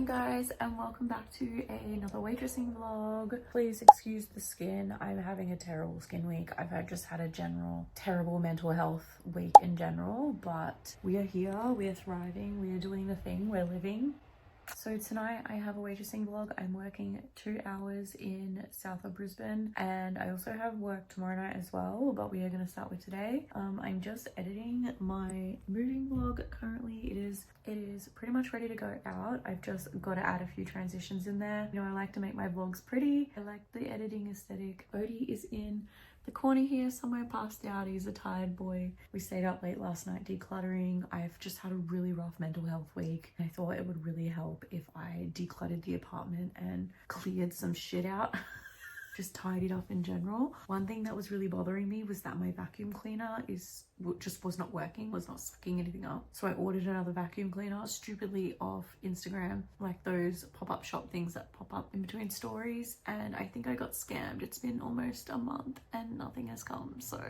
morning guys, and welcome back to another waitressing vlog. Please excuse the skin. I'm having a terrible skin week. I've just had a general terrible mental health week in general, but we are here, we are thriving, we are doing the thing, we're living. So tonight I have a waitressing vlog. I'm working 2 hours in south of Brisbane, and I also have work tomorrow night as well, but we are going to start with today. I'm just editing my moving vlog currently. It is pretty much ready to go out. I've just got to add a few transitions in there. You know, I like to make my vlogs pretty. I like the editing aesthetic. Odie is in the corner here somewhere passed out. He's a tired boy. We stayed up late last night decluttering. I've just had a really rough mental health week. I thought it would really help if I decluttered the apartment and cleared some shit out. Just tidied up in general. One thing that was really bothering me was that my vacuum cleaner just was not working, was not sucking anything up. So I ordered another vacuum cleaner stupidly off Instagram, like those pop-up shop things that pop up in between stories, and I think I got scammed. It's been almost a month and nothing has come, so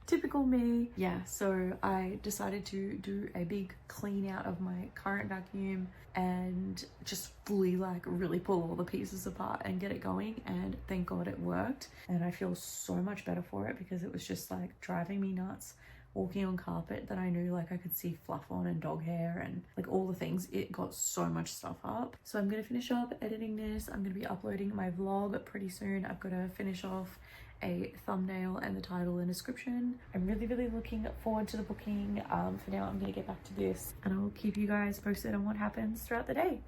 typical me. Yeah, so I decided to do a big clean out of my current vacuum and just fully like really pull all the pieces apart and get it going, and thank God it worked. And I feel so much better for it because it was just like driving me nuts walking on carpet that I knew like I could see fluff on and dog hair and like all the things. It got so much stuff up. So I'm gonna finish up editing this. I'm gonna be uploading my vlog pretty soon. I've got to finish off a thumbnail and the title and description. I'm really looking forward to the booking. For now I'm gonna get back to this and I'll keep you guys posted on what happens throughout the day.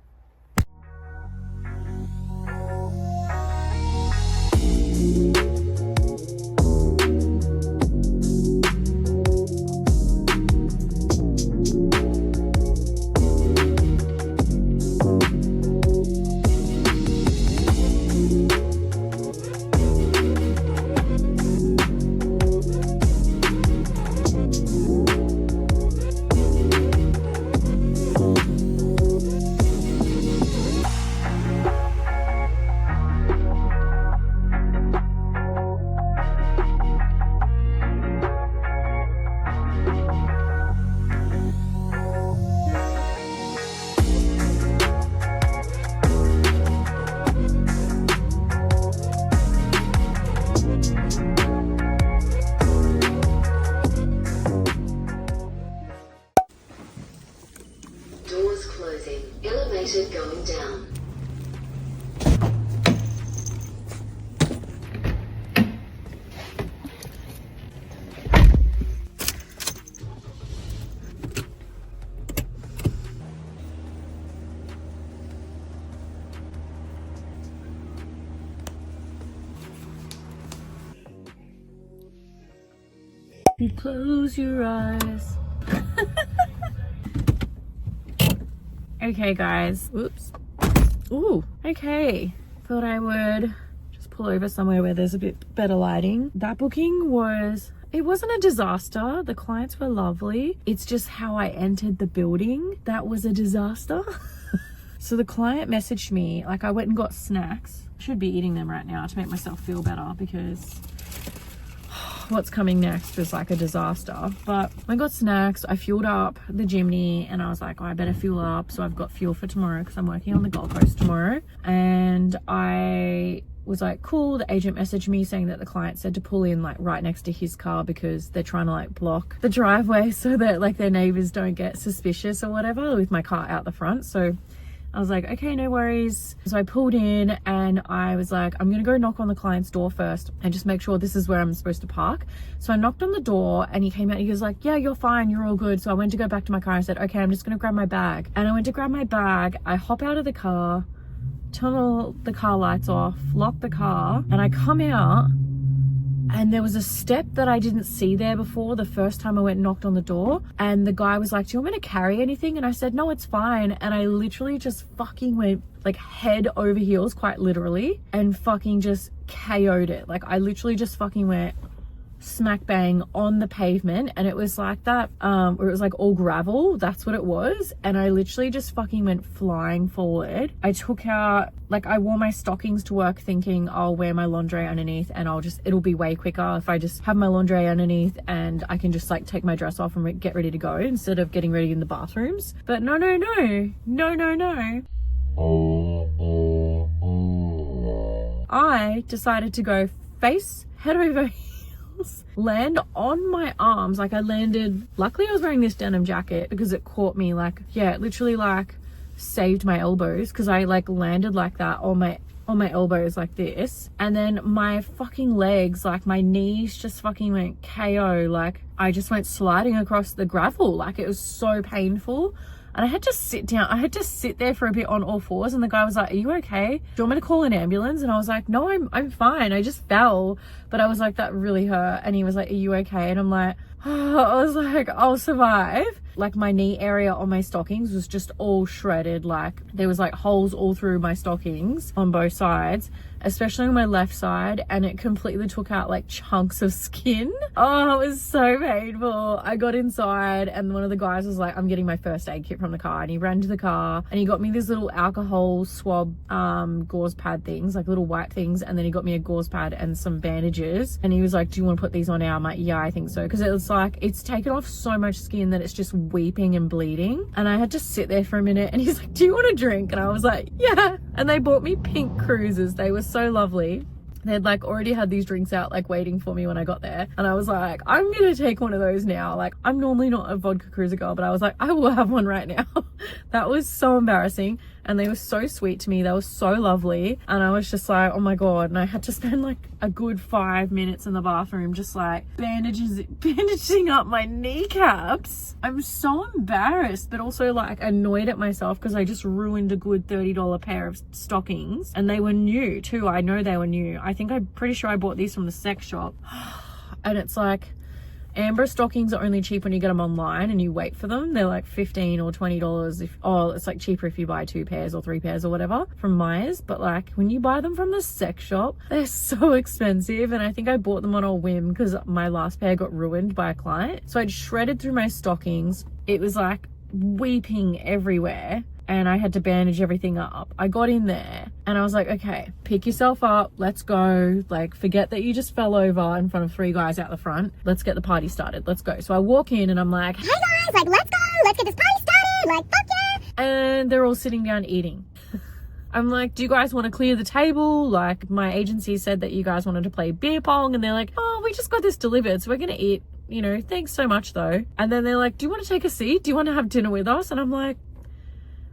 Doors closing. Elevator going down. You close your eyes. Okay guys, whoops. Ooh, okay. Thought I would just pull over somewhere where there's a bit better lighting. That booking it wasn't a disaster. The clients were lovely. It's just how I entered the building that was a disaster. So the client messaged me, like I went and got snacks. I should be eating them right now to make myself feel better because what's coming next is like a disaster. But I got snacks, I fueled up the Jimny, and I was like, oh, I better fuel up so I've got fuel for tomorrow because I'm working on the Gold Coast tomorrow. And I was like, cool. The agent messaged me saying that the client said to pull in like right next to his car because they're trying to like block the driveway so that like their neighbors don't get suspicious or whatever with my car out the front. So I was like, okay, no worries. So I pulled in and I was like, I'm gonna go knock on the client's door first and just make sure this is where I'm supposed to park. So I knocked on the door and he came out and he was like, yeah, you're fine, you're all good. So I went to go back to my car. I said, okay, I'm just gonna grab my bag. And I went to grab my bag. I hop out of the car, turn all the car lights off, lock the car, and I come out and there was a step that I didn't see there before the first time I went and knocked on the door. And the guy was like, do you want me to carry anything? And I said, no, it's fine. And I literally just fucking went like head over heels, quite literally, and fucking just KO'd it. Like I literally just fucking went smack bang on the pavement, and it was like that where it was like all gravel. That's what it was. And I literally just fucking went flying forward. I took out, like, I wore my stockings to work thinking I'll wear my lingerie underneath and it'll be way quicker if I just have my lingerie underneath and I can just like take my dress off and get ready to go instead of getting ready in the bathrooms. But no. I decided to go face head over heels, land on my arms. Like I landed, luckily I was wearing this denim jacket because it caught me, like, yeah, it literally like saved my elbows because I like landed like that on my elbows like this, and then my fucking legs, like my knees just fucking went KO. Like I just went sliding across the gravel. Like it was so painful. And I had to sit down. I had to sit there for a bit on all fours. And the guy was like, are you okay? Do you want me to call an ambulance? And I was like, no, I'm fine. I just fell. But I was like, that really hurt. And he was like, are you okay? And I'm like, oh, I was like, I'll survive. Like my knee area on my stockings was just all shredded. Like there was like holes all through my stockings on both sides, especially on my left side, and it completely took out like chunks of skin. Oh, it was so painful. I got inside and one of the guys was like, I'm getting my first aid kit from the car, and he ran to the car and he got me these little alcohol swab gauze pad things, like little white things, and then he got me a gauze pad and some bandages, and he was like, do you want to put these on now? I'm like, yeah, I think so, because it was like, it's taken off so much skin that it's just weeping and bleeding. And I had to sit there for a minute, and he's like, do you want a drink? And I was like, yeah. And they bought me pink cruisers. They were so lovely. They'd like already had these drinks out like waiting for me when I got there, and I was like, I'm gonna take one of those now. Like I'm normally not a vodka cruiser girl, but I was like, I will have one right now. That was so embarrassing, and they were so sweet to me. They were so lovely, and I was just like, oh my god. And I had to spend like a good 5 minutes in the bathroom just like bandaging up my kneecaps. I'm so embarrassed, but also like annoyed at myself because I just ruined a good $30 pair of stockings, and they were new too. I know they were new. I'm pretty sure I bought these from the sex shop. And it's like, Amber stockings are only cheap when you get them online and you wait for them. They're like $15 or $20 it's like cheaper if you buy 2 pairs or 3 pairs or whatever from Myers. But like when you buy them from the sex shop, they're so expensive. And I think I bought them on a whim because my last pair got ruined by a client. So I'd shredded through my stockings. It was like weeping everywhere, and I had to bandage everything up. I got in there and I was like, okay, pick yourself up, let's go. Like, forget that you just fell over in front of 3 guys out the front. Let's get the party started. Let's go. So I walk in and I'm like, hey guys, like, let's go. Let's get this party started. Like, fuck yeah. And they're all sitting down eating. I'm like, do you guys want to clear the table? Like, my agency said that you guys wanted to play beer pong. And they're like, oh, we just got this delivered, so we're going to eat, you know, thanks so much though. And then they're like, do you want to take a seat? Do you want to have dinner with us? And I'm like,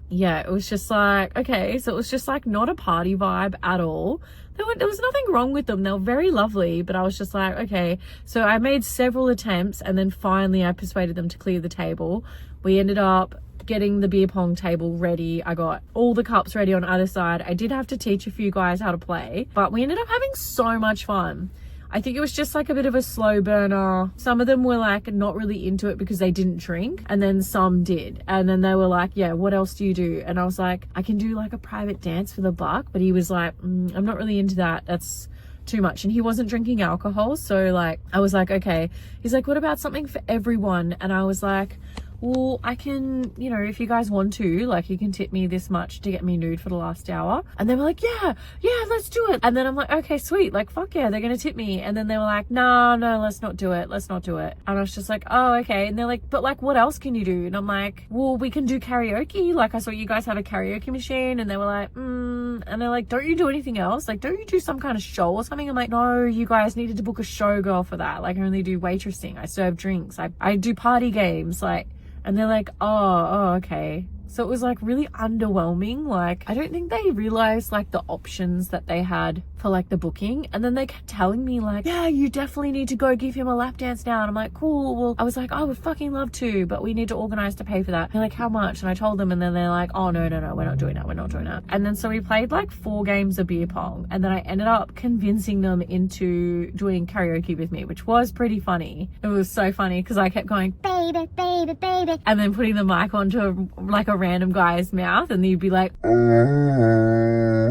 yeah. It was just like, okay. So it was just like not a party vibe at all. There was nothing wrong with them. They were very lovely, but I was just like, okay. So I made several attempts, and then finally I persuaded them to clear the table. We ended up getting the beer pong table ready. I got all the cups ready on either side. I did have to teach a few guys how to play, but we ended up having so much fun. I think it was just like a bit of a slow burner. Some of them were like not really into it because they didn't drink, and then some did. And then they were like, yeah, what else do you do? And I was like, I can do like a private dance for the buck. But he was like, I'm not really into that. That's too much. And he wasn't drinking alcohol. So like, I was like, okay. He's like, what about something for everyone? And I was like, well, I can, you know, if you guys want to, like, you can tip me this much to get me nude for the last hour. And they were like, yeah, let's do it. And then I'm like, okay, sweet. Like, fuck yeah, they're going to tip me. And then they were like, no, let's not do it. Let's not do it. And I was just like, oh, okay. And they're like, but like, what else can you do? And I'm like, well, we can do karaoke. Like, I saw you guys have a karaoke machine. And they were like, and they're like, don't you do anything else? Like, don't you do some kind of show or something? I'm like, no, you guys needed to book a showgirl for that. Like, I only do waitressing. I serve drinks. I do party games. Like, and they're like, oh, okay. So it was like really underwhelming. Like, I don't think they realized like the options that they had for like the booking. And then they kept telling me like, yeah, you definitely need to go give him a lap dance now. And I'm like, cool. Well, I was like, I would fucking love to, but we need to organize to pay for that. They're like, how much? And I told them, and then they're like, oh, no, we're not doing that. We're not doing that. And then so we played like 4 games of beer pong. And then I ended up convincing them into doing karaoke with me, which was pretty funny. It was so funny because I kept going, baby, baby, baby. And then putting the mic onto like a random guy's mouth, and he'd be like,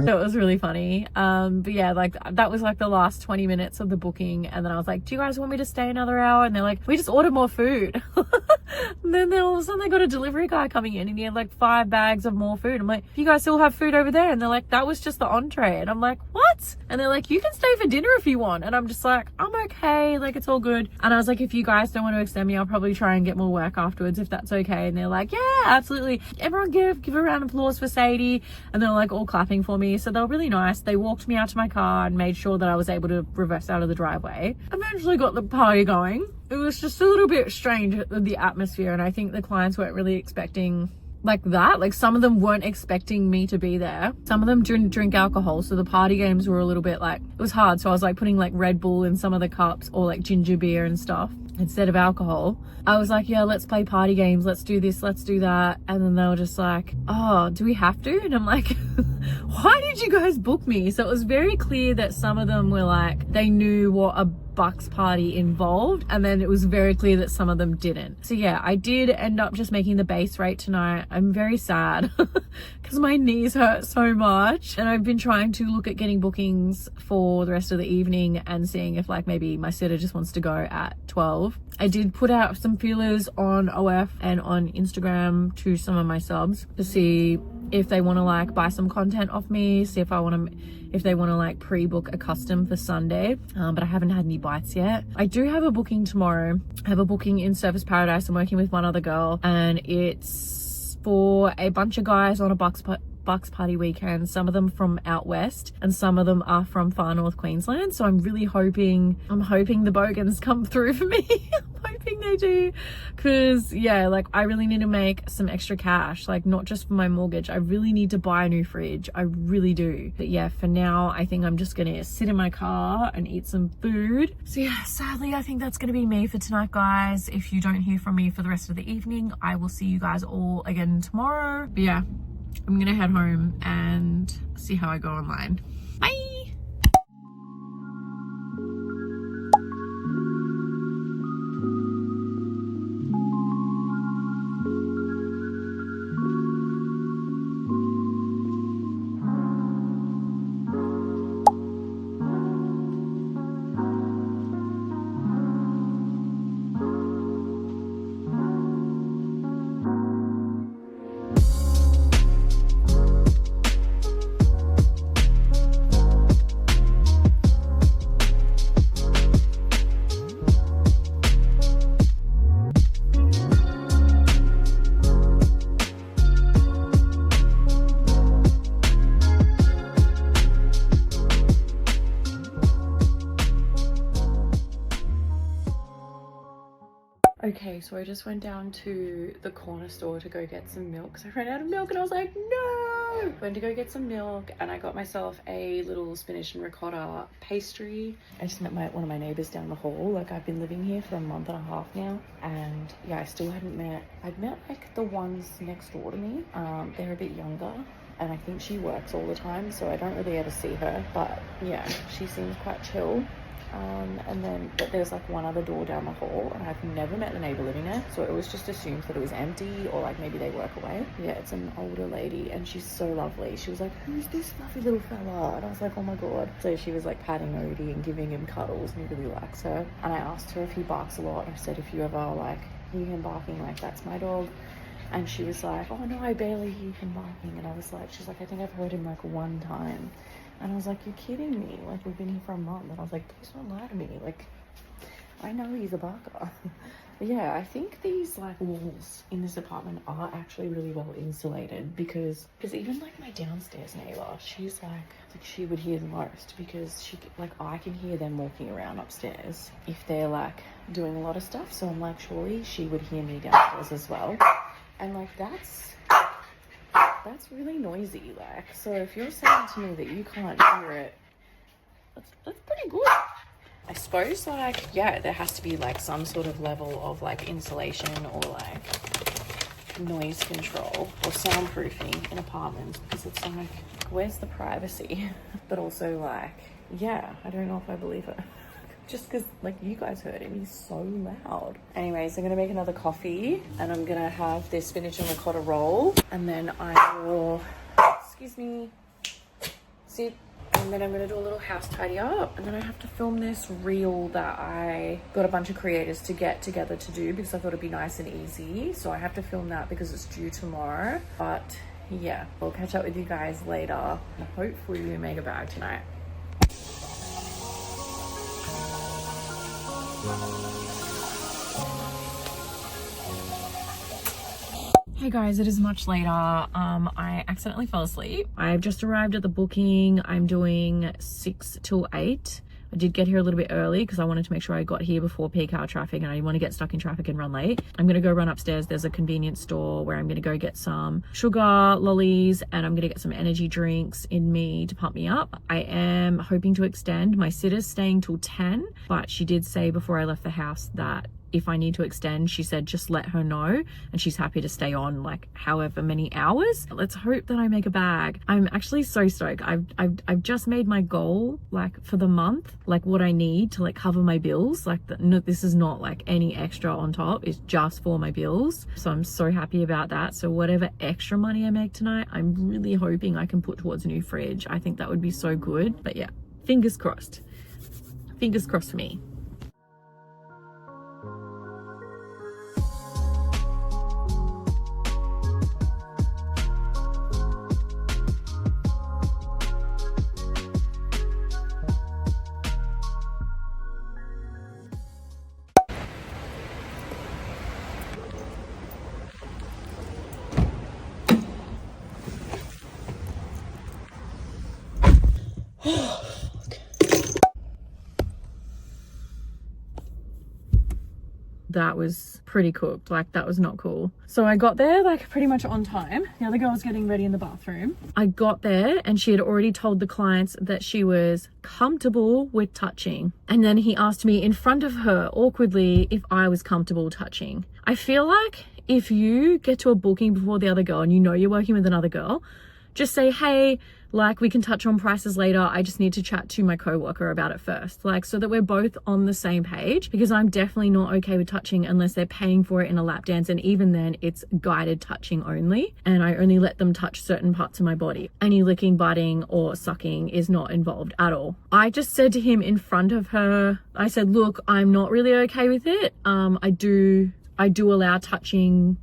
So it was really funny. But yeah, like that was like the last 20 minutes of the booking, and then I was like, do you guys want me to stay another hour? And they're like, we just ordered more food. And then all of a sudden they got a delivery guy coming in and he had like 5 bags of more food. I'm like, you guys still have food over there? And they're like, that was just the entree. And I'm like, what? And they're like, you can stay for dinner if you want. And I'm just like, I'm okay, like it's all good. And I was like, if you guys don't want to extend me, I'll probably try and get more work afterwards if that's okay. And they're like, yeah, absolutely. Everyone give a round of applause for Sadie. And they're like all clapping for me. So they were really nice. They walked me out to my car and made sure that I was able to reverse out of the driveway. Eventually got the party going. It was just a little bit strange, the atmosphere, and I think the clients weren't really expecting like that. Like some of them weren't expecting me to be there. Some of them didn't drink alcohol, so the party games were a little bit like, it was hard. So I was like putting like Red Bull in some of the cups or like ginger beer and stuff instead of alcohol. I was like, yeah, let's play party games, let's do this, let's do that. And then they were just like, oh, do we have to? And I'm like, why did you guys book me? So it was very clear that some of them were like, they knew what a bucks party involved, and then it was very clear that some of them didn't. So yeah, I did end up just making the base rate tonight. I'm very sad because my knees hurt so much, and I've been trying to look at getting bookings for the rest of the evening and seeing if like maybe my sitter just wants to go at 12. I did put out some feelers on OF and on Instagram to some of my subs to see if they want to like buy some content off me, see if they want to like pre-book a custom for Sunday, but I haven't had any bites yet. I do have a booking tomorrow. I have a booking in Surfers Paradise. I'm working with one other girl, and it's for a bunch of guys on a Bucks party weekend. Some of them from out west and some of them are from far north Queensland. So I'm really hoping the bogans come through for me. I'm hoping they do, because yeah, like I really need to make some extra cash, like not just for my mortgage. I really need to buy a new fridge, I really do. But yeah, for now I think I'm just gonna sit in my car and eat some food. So yeah, sadly I think that's gonna be me for tonight, guys. If you don't hear from me for the rest of the evening, I will see you guys all again tomorrow. But yeah, I'm gonna head home and see how I go online. Bye. Okay, so I just went down to the corner store to go get some milk because I ran out of milk and I was like, no! Went to go get some milk and I got myself a little spinach and ricotta pastry. I just met one of my neighbors down the hall. Like I've been living here for a month and a half now, and yeah, I still hadn't met, I'd met like the ones next door to me. They're a bit younger and I think she works all the time, so I don't really ever see her, but yeah, she seems quite chill. But there's like one other door down the hall and I've never met the neighbor living there, so it was just assumed that it was empty or like maybe they work away. Yeah, it's an older lady and she's so lovely. She was like, who's this fluffy little fella? And I was like, oh my god. So she was like patting Odie and giving him cuddles, and he really likes her. And I asked her if he barks a lot. I said, if you ever like hear him barking, like that's my dog. And she was like, oh no, I barely hear him barking. And I was like, she's like, I think I've heard him like one time. And I was like, you're kidding me? Like, we've been here for a month. And I was like, please don't lie to me. Like, I know he's a barker. But yeah, I think these like walls in this apartment are actually really well insulated, because even like my downstairs neighbor, she's like she would hear the most, because I can hear them walking around upstairs if they're like doing a lot of stuff. So I'm like, surely she would hear me downstairs as well. And like that's really noisy. Like, so if you're saying to me that you can't hear it, that's pretty good. I suppose like, yeah, there has to be like some sort of level of like insulation or like noise control or soundproofing in apartments, because it's like, where's the privacy? But also like, yeah, I don't know if I believe it. Just because like you guys heard him, he's so loud. Anyways, I'm gonna make another coffee and I'm gonna have this spinach and ricotta roll, and then I will, excuse me, sit, and then I'm gonna do a little house tidy up, and then I have to film this reel that I got a bunch of creators to get together to do because I thought it'd be nice and easy. So I have to film that because it's due tomorrow. But yeah, I'll catch up with you guys later. Hopefully we make a bag tonight. Hey guys, it is much later. I accidentally fell asleep. I've just arrived at the booking. I'm doing 6 till 8. I did get here a little bit early because I wanted to make sure I got here before peak hour traffic, and I didn't want to get stuck in traffic and run late. I'm gonna go run upstairs. There's a convenience store where I'm gonna go get some sugar lollies, and I'm gonna get some energy drinks in me to pump me up. I am hoping to extend. My sitter's staying till 10, but she did say before I left the house that if I need to extend, she said just let her know, and she's happy to stay on like however many hours. Let's hope that I make a bag. I'm actually so stoked. I've just made my goal like for the month, like what I need to like cover my bills. Like no, this is not like any extra on top, it's just for my bills. So I'm so happy about that. So whatever extra money I make tonight, I'm really hoping I can put towards a new fridge. I think that would be so good. But yeah, fingers crossed. Fingers crossed for me. That was pretty cooked. Like that was not cool. So I got there like pretty much on time. The other girl was getting ready in the bathroom. I got there and she had already told the clients that she was comfortable with touching. And then he asked me in front of her awkwardly if I was comfortable touching. I feel like if you get to a booking before the other girl and you know you're working with another girl, just say, hey, like we can touch on prices later. I just need to chat to my coworker about it first. Like so that we're both on the same page, because I'm definitely not okay with touching unless they're paying for it in a lap dance. And even then it's guided touching only. And I only let them touch certain parts of my body. Any licking, biting or sucking is not involved at all. I just said to him in front of her, I said, look, I'm not really okay with it. I do allow touching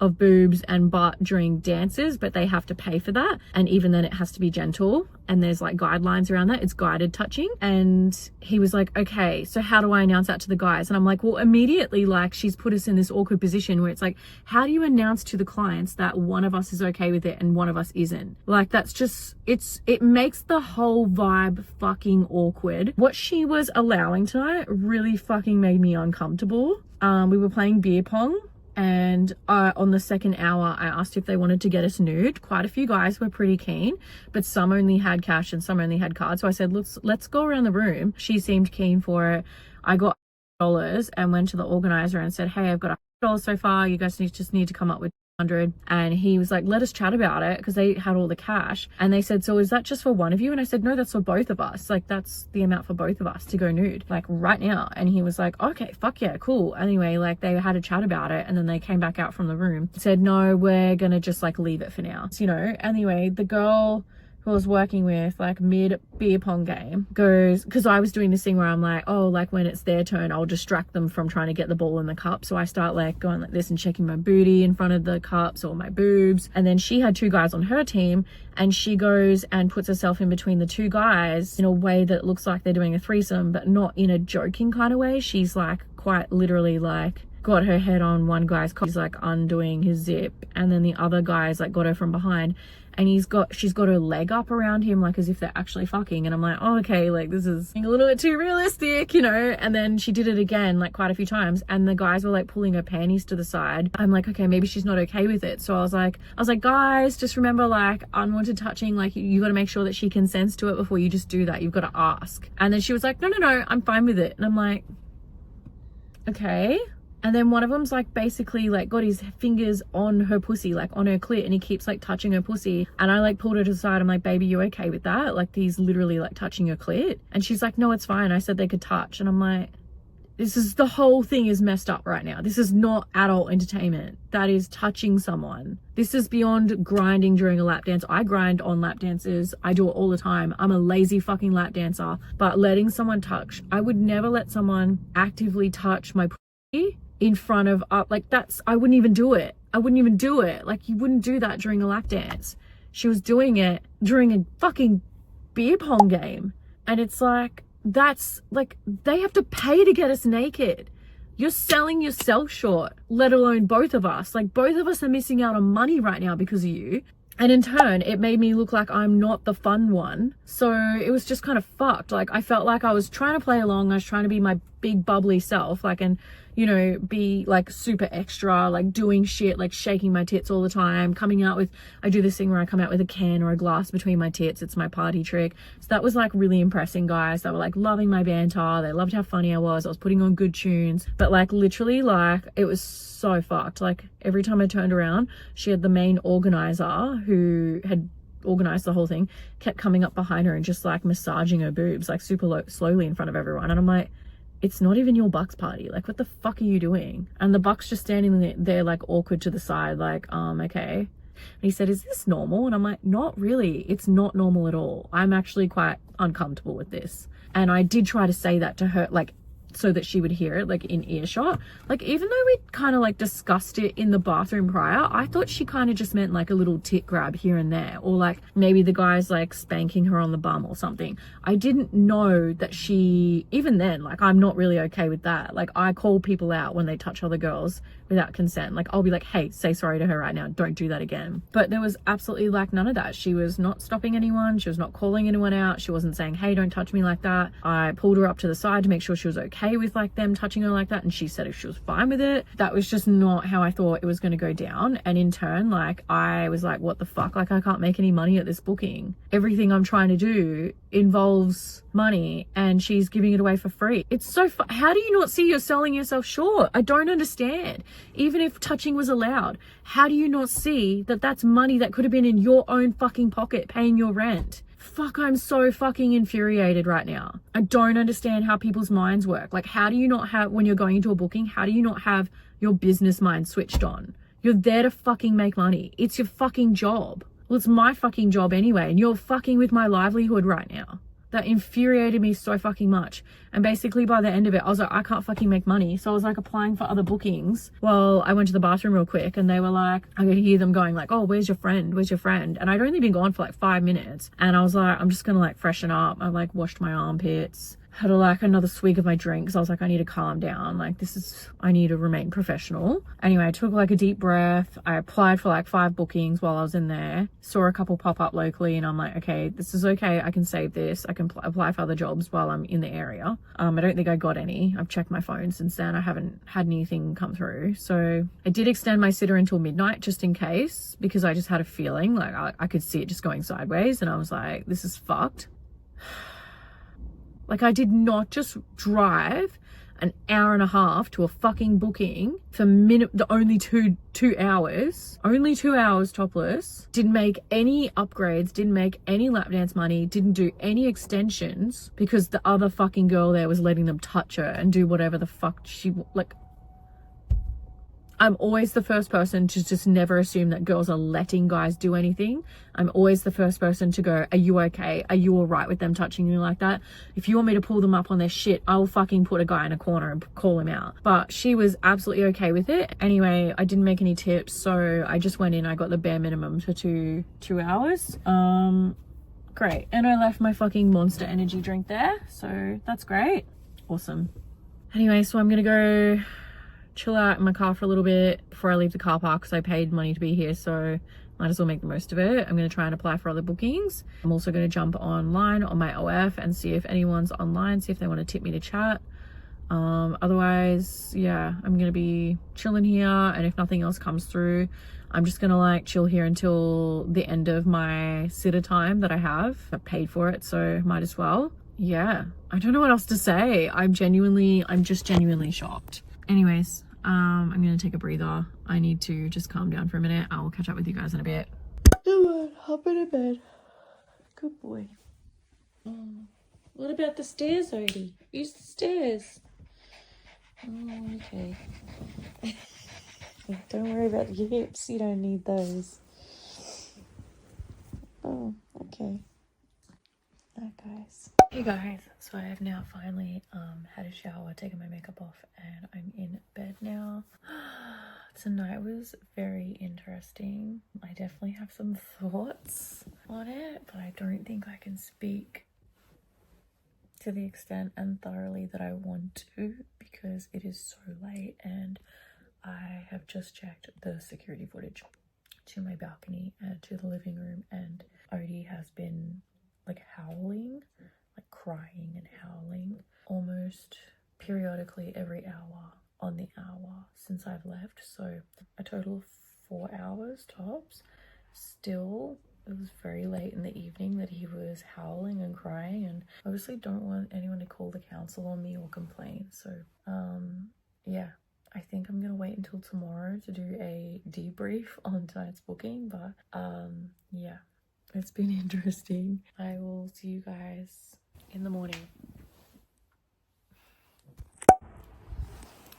of boobs and butt during dances, but they have to pay for that, and even then it has to be gentle, and there's like guidelines around that. It's guided touching. And he was like, okay, so how do I announce that to the guys? And I'm like, well, immediately, like she's put us in this awkward position where it's like, how do you announce to the clients that one of us is okay with it and one of us isn't? Like that's just, it makes the whole vibe fucking awkward. What she was allowing tonight really fucking made me uncomfortable. We were playing beer pong, and on the second hour I asked if they wanted to get us nude. Quite a few guys were pretty keen, but some only had cash and some only had cards. So I said, let's go around the room. She seemed keen for it. I got $100 and went to the organizer and said, hey, I've got $100 so far, you guys just need to come up with 100. And he was like, let us chat about it, because they had all the cash. And they said, so is that just for one of you? And I said, no, that's for both of us. Like that's the amount for both of us to go nude, like right now. And he was like, okay, fuck yeah, cool. Anyway, like they had a chat about it, and then they came back out from the room, said, no, we're gonna just like leave it for now, so, you know. Anyway, the girl who I was working with, like mid beer pong game, goes, because I was doing this thing where I'm like, oh, like when it's their turn, I'll distract them from trying to get the ball in the cup. So I start like going like this and checking my booty in front of the cups or my boobs. And then she had 2 guys on her team, and she goes and puts herself in between the 2 guys in a way that looks like they're doing a threesome, but not in a joking kind of way. She's like quite literally like got her head on one guy's cock. He's like undoing his zip, and then the other guy's like got her from behind, and she's got her leg up around him like as if they're actually fucking. And I'm like, oh, okay, like this is a little bit too realistic, you know. And then she did it again like quite a few times, and the guys were like pulling her panties to the side. I'm like, okay, maybe she's not okay with it. So I was like, guys, just remember, like unwanted touching, like you got to make sure that she consents to it before you just do that. You've got to ask. And then she was like, no, I'm fine with it. And I'm like, okay. And then one of them's like basically like got his fingers on her pussy, like on her clit, and he keeps like touching her pussy. And I like pulled her to the side. I'm like, baby, you okay with that? Like he's literally like touching your clit. And she's like, no, it's fine. I said they could touch. And I'm like, This is, the whole thing is messed up right now. This is not adult entertainment. That is touching someone. This is beyond grinding during a lap dance. I grind on lap dances. I do it all the time. I'm a lazy fucking lap dancer. But letting someone touch, I would never let someone actively touch my pussy in front of, like, that's, I wouldn't even do it. I wouldn't even do it. Like, you wouldn't do that during a lap dance. She was doing it during a fucking beer pong game. And it's like, that's like, they have to pay to get us naked. You're selling yourself short, let alone both of us. Like, both of us are missing out on money right now because of you. And in turn, it made me look like I'm not the fun one. So it was just kind of fucked. Like, I felt like I was trying to play along. I was trying to be my big bubbly self, like, and, you know, be like super extra, like doing shit, like shaking my tits all the time, coming out with, I do this thing where I come out with a can or a glass between my tits. It's my party trick. So that was like really impressing guys. They were like loving my banter. They loved how funny I was. I was putting on good tunes, but like literally, like, it was so fucked. Like, every time I turned around, she had the main organizer who had organized the whole thing, kept coming up behind her and just like massaging her boobs, like super slowly in front of everyone. And I'm like, it's not even your bucks party. Like, what the fuck are you doing? And the buck's just standing there like awkward to the side, like, okay. And he said, is this normal? And I'm like, not really. It's not normal at all. I'm actually quite uncomfortable with this. And I did try to say that to her, like, so that she would hear it, like, in earshot. Like, even though we kind of like discussed it in the bathroom prior, I thought she kind of just meant like a little tit grab here and there, or like maybe the guy's like spanking her on the bum or something. I didn't know that she, even then, like, I'm not really okay with that. Like, I call people out when they touch other girls without consent. Like, I'll be like, hey, say sorry to her right now, don't do that again. But there was absolutely like none of that. She was not stopping anyone. She was not calling anyone out. She wasn't saying, hey, don't touch me like that. I pulled her up to the side to make sure she was okay with like them touching her like that, and she said if she was fine with it. That was just not how I thought it was going to go down. And in turn, like, I was like, what the fuck? Like, I can't make any money at this booking. Everything I'm trying to do involves money, and she's giving it away for free. It's so how do you not see you're selling yourself short? I don't understand. Even if touching was allowed, how do you not see that that's money that could have been in your own fucking pocket paying your rent? Fuck, I'm so fucking infuriated right now. I don't understand how people's minds work. Like, how do you not have, when you're going into a booking, how do you not have your business mind switched on? You're there to fucking make money. It's your fucking job. Well, it's my fucking job anyway, and you're fucking with my livelihood right now. That infuriated me so fucking much. And basically by the end of it, I was like, I can't fucking make money. So I was like applying for other bookings. Well, I went to the bathroom real quick, and they were like, I could hear them going like, oh, where's your friend? Where's your friend? And I'd only been gone for like 5 minutes. And I was like, I'm just gonna like freshen up. I like washed my armpits, had like another swig of my drink, because I was like, I need to calm down. Like, I need to remain professional. Anyway, I took like a deep breath. I applied for like 5 bookings while I was in there, saw a couple pop up locally, and I'm like, okay, this is okay. I can save this. I can apply for other jobs while I'm in the area. I don't think I got any. I've checked my phone since then. I haven't had anything come through. So I did extend my sitter until midnight just in case, because I just had a feeling like I could see it just going sideways, and I was like, this is fucked. Like, I did not just drive an hour and a half to a fucking booking for only two hours topless. Didn't make any upgrades, didn't make any lap dance money, didn't do any extensions because the other fucking girl there was letting them touch her and do whatever the fuck like. I'm always the first person to just never assume that girls are letting guys do anything. I'm always the first person to go, are you okay? Are you all right with them touching you like that? If you want me to pull them up on their shit, I'll fucking put a guy in a corner and call him out. But she was absolutely okay with it. Anyway, I didn't make any tips, so I just went in. I got the bare minimum for two hours. Great. And I left my fucking Monster energy drink there, so that's great. Awesome. Anyway, so I'm gonna go chill out in my car for a little bit before I leave the car park, because I paid money to be here, so might as well make the most of it. I'm going to try and apply for other bookings. I'm also going to jump online on my OF and see if anyone's online, see if they want to tip me to chat. Otherwise, yeah, I'm going to be chilling here, and if nothing else comes through, I'm just going to like chill here until the end of my sitter time that I have. I've paid for it, so might as well. Yeah, I don't know what else to say. I'm just genuinely shocked. Anyways, I'm gonna take a breather. I need to just calm down for a minute. I will catch up with you guys in a bit. Come on, hop into bed. Good boy. What about the stairs, Odie? Use the stairs. Oh, okay. Don't worry about your hips. You don't need those. Oh, okay. Alright, guys. Hey guys, so I have now finally had a shower, taken my makeup off, and I'm in bed now. Tonight was very interesting. I definitely have some thoughts on it, but I don't think I can speak to the extent and thoroughly that I want to because it is so late and I have just checked the security footage to my balcony and to the living room, and Odie has been like howling, like crying and howling almost periodically every hour on the hour since I've left. So a total of 4 hours tops. Still, it was very late in the evening that he was howling and crying, and obviously don't want anyone to call the council on me or complain. So yeah, I think I'm gonna wait until tomorrow to do a debrief on tonight's booking, but yeah, it's been interesting. I will see you guys in the morning.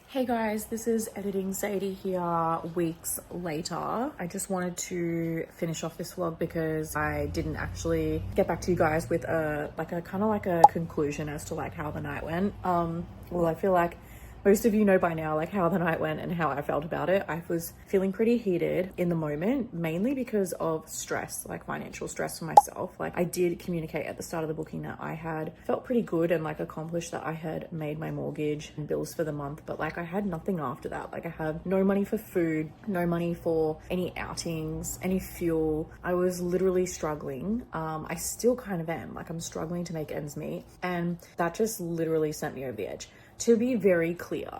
Hey guys, this is Editing Sadie here weeks later. I just wanted to finish off this vlog because I didn't actually get back to you guys with a kind of like a conclusion as to like how the night went. Well, I feel like most of you know by now like how the night went and how I felt about it. I was feeling pretty heated in the moment, mainly because of stress, like financial stress for myself. Like I did communicate at the start of the booking that I had felt pretty good and like accomplished that I had made my mortgage and bills for the month, but like I had nothing after that. Like I had no money for food, no money for any outings, any fuel. I was literally struggling. I still kind of am. Like I'm struggling to make ends meet, and that just literally sent me over the edge. To be very clear,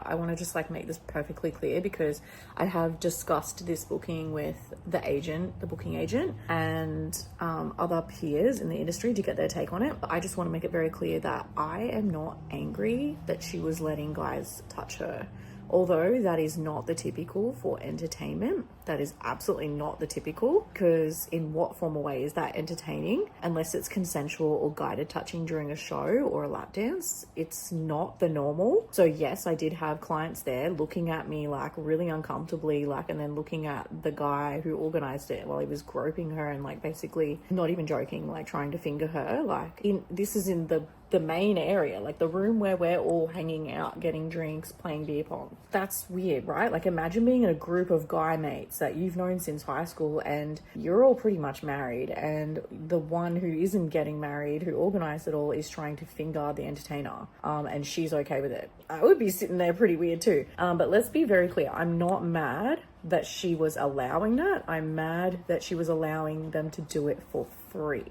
I want to just like make this perfectly clear because I have discussed this booking with the booking agent and other peers in the industry to get their take on it. But I just want to make it very clear that I am not angry that she was letting guys touch her. Although that is not the typical for entertainment. That is absolutely not the typical, because in what form or way is that entertaining? Unless it's consensual or guided touching during a show or a lap dance, it's not the normal. So yes, I did have clients there looking at me like really uncomfortably, like, and then looking at the guy who organized it while he was groping her and like basically, not even joking, like trying to finger her. Like this is in the main area, like the room where we're all hanging out, getting drinks, playing beer pong. That's weird, right? Like imagine being in a group of guy mates that you've known since high school and you're all pretty much married, and the one who isn't getting married, who organized it all, is trying to finger the entertainer, and she's okay with it. I would be sitting there pretty weird too. But let's be very clear, I'm not mad that she was allowing that. I'm mad that she was allowing them to do it for free.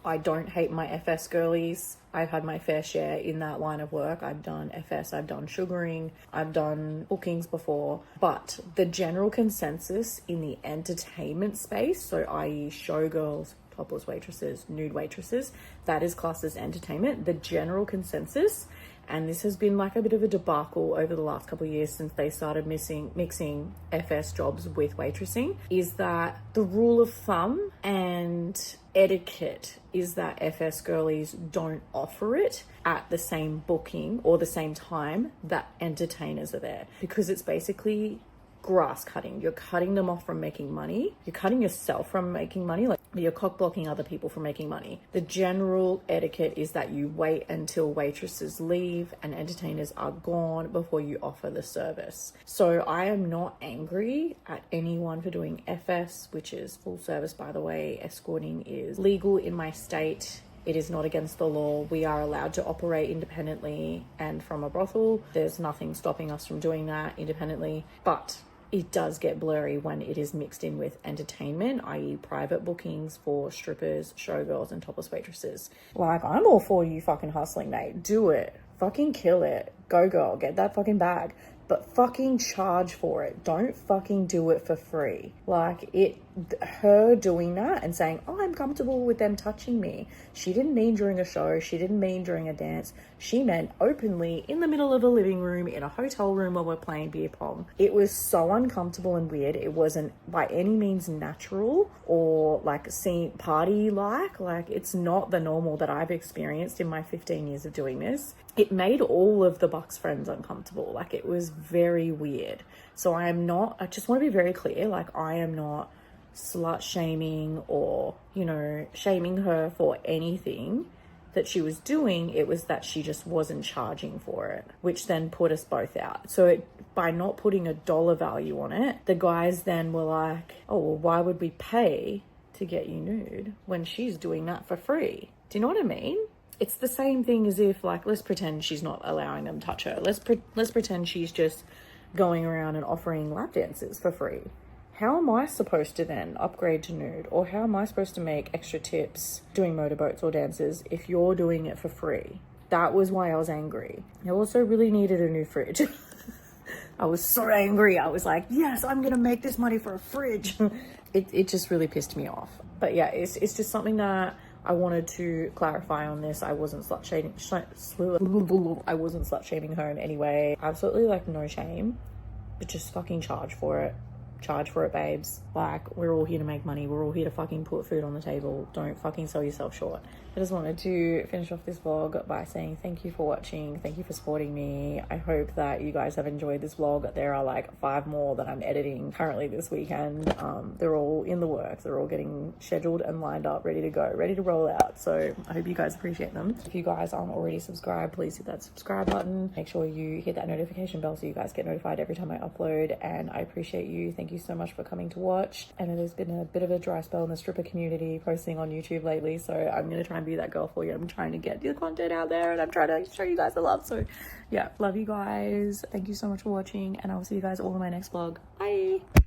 I don't hate my FS girlies. I've had my fair share in that line of work. I've done FS, I've done sugaring, I've done bookings before. But the general consensus in the entertainment space, so i.e. showgirls, topless waitresses, nude waitresses, that is classed as entertainment. The general consensus, and this has been like a bit of a debacle over the last couple of years since they started mixing FS jobs with waitressing, is that the rule of thumb and etiquette is that FS girlies don't offer it at the same booking or the same time that entertainers are there, because it's basically grass cutting. You're cutting them off from making money. You're cutting yourself from making money. Like you're cock blocking other people from making money. The general etiquette is that you wait until waitresses leave and entertainers are gone before you offer the service. So I am not angry at anyone for doing FS, which is full service, by the way. Escorting is legal in my state. It is not against the law. We are allowed to operate independently and from a brothel. There's nothing stopping us from doing that independently. But it does get blurry when it is mixed in with entertainment, i.e. private bookings for strippers, showgirls, and topless waitresses. Like, I'm all for you fucking hustling, mate. Do it. Fucking kill it. Go, girl. Get that fucking bag. But fucking charge for it. Don't fucking do it for free. Like, it her doing that and saying, oh, I'm comfortable with them touching me, she didn't mean during a show, she didn't mean during a dance, she meant openly in the middle of a living room in a hotel room while we're playing beer pong. It was so uncomfortable and weird. It wasn't by any means natural or like party like it's not the normal that I've experienced in my 15 years of doing this. It made all of the Bucks friends uncomfortable. Like, it was very weird. So I just want to be very clear, like, I am not slut shaming or, you know, shaming her for anything that she was doing. It was that she just wasn't charging for it, which then put us both out. So by not putting a dollar value on it, the guys then were like, oh, well, why would we pay to get you nude when she's doing that for free? Do you know what I mean? It's the same thing as if, like, let's pretend she's not allowing them to touch her. Let's pretend she's just going around and offering lap dances for free. How am I supposed to then upgrade to nude? Or how am I supposed to make extra tips doing motorboats or dances if you're doing it for free? That was why I was angry. I also really needed a new fridge. I was so angry. I was like, yes, I'm going to make this money for a fridge. It just really pissed me off. But yeah, it's just something that I wanted to clarify on this. I wasn't slut shaming her in any way. Absolutely, like, no shame, but just fucking charge for it. Charge for it, babes. Like, we're all here to make money. We're all here to fucking put food on the table. Don't fucking sell yourself short. I just wanted to finish off this vlog by saying thank you for watching. Thank you for supporting me. I hope that you guys have enjoyed this vlog. There are like 5 more that I'm editing currently this weekend. They're all in the works. They're all getting scheduled and lined up, ready to go, ready to roll out. So I hope you guys appreciate them. If you guys aren't already subscribed, please hit that subscribe button. Make sure you hit that notification bell so you guys get notified every time I upload. And I appreciate you. Thank you so much for coming to watch. And it has been a bit of a dry spell in the stripper community posting on YouTube lately, so I'm gonna try and be that girl for you. I'm trying to get the content out there and I'm trying to show you guys the love. So yeah, love you guys. Thank you so much for watching, and I will see you guys all in my next vlog. Bye.